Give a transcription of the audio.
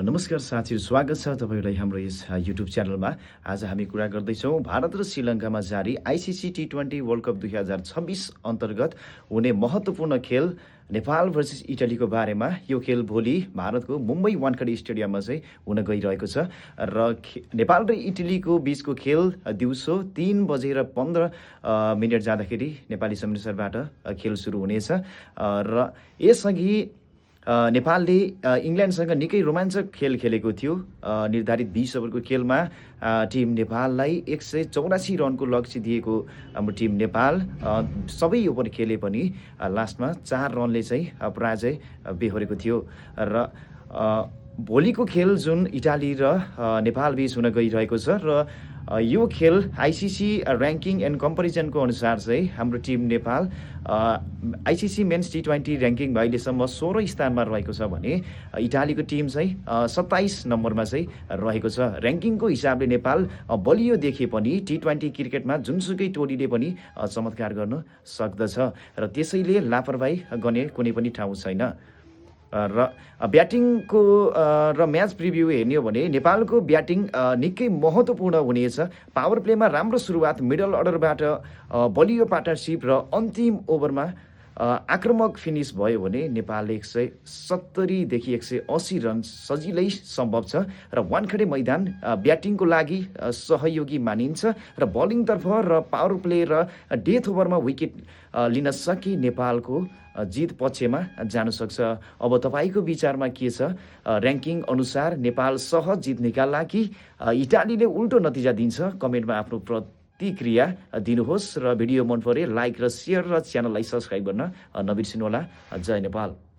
नमस्कार साथीहरू, स्वागत छ तपाईलाई हाम्रो यस युट्युब च्यानलमा। आज हामी कुरा गर्दैछौँ भारत र श्रीलङ्कामा जारी आइसिसी टी20 वर्ल्ड कप 2026 अन्तर्गत हुने महत्त्वपूर्ण खेल नेपाल भर्सेस इटलीको बारेमा। यो खेल भोलि भारतको मुम्बई वानखेडे स्टेडियममा चाहिँ हुन गइरहेको छ र नेपाल र इटलीको बीचको खेल दिउँसो 3:15 जाँदाखेरि नेपाली समयअनुसारबाट खेल सुरु हुनेछ र यसअघि नेपालले इङ्ल्यान्डसँग निकै रोमाञ्चक खेल खेलेको थियो। निर्धारित 20 ओभरको खेलमा टिम नेपाललाई 184 रनको लक्ष्य दिएको हाम्रो टिम नेपाल सबै ओभर खेले पनि लास्टमा 4 रनले चाहिँ पराजय बेहोरेको थियो र भोलिको खेल जुन इटाली र नेपाल बीच हुन गइरहेको छ र यो खेल आइसिसी ऱ्याङ्किङ एन्ड कम्पेरिजनको अनुसार चाहिँ हाम्रो टिम नेपाल आइसिसी मेन्स टी20 ऱ्याङ्किङ अहिलेसम्म 16 स्थानमा रहेको छ भने इटालीको टिम चाहिँ 27 नम्बरमा चाहिँ रहेको छ। ऱ्याङ्किङको हिसाबले नेपाल बलियो देखे पनि टी20 क्रिकेटमा जुनसुकै टोलीले पनि चमत्कार गर्न सक्दछ र त्यसैले लापरवाही गर्ने कुनै पनि ठाउँ छैन। र ब्याटिङको र म्याच प्रिभ्यू हेर्ने हो भने नेपालको ब्याटिङ निकै महत्त्वपूर्ण हुनेछ। पावर प्लेमा राम्रो सुरुवात, मिडल अर्डरबाट बलियो पार्टनरसिप र अन्तिम ओभरमा आक्रामक फिनिस भयो भने नेपालले 170 देखि 180 रन सजिलै सम्भव छ र वानखेडे मैदान ब्याटिङको लागि सहयोगी मानिन्छ र बलिङतर्फ र पावर प्ले र डेथ ओभरमा विकेट लिन सके नेपालको जित पक्षमा जान सक्छ। अब तपाईँको विचारमा के छ? ऱ्याङ्किङ अनुसार नेपाल सहज जित निकाल्ला कि इटालीले उल्टो नतिजा दिन्छ? कमेन्टमा आफ्नो प्रतिक्रिया दिनुहोस् र भिडियो मन परे लाइक र सेयर र च्यानललाई सब्सक्राइब गर्न नबिर्सिनुहोला। जय नेपाल।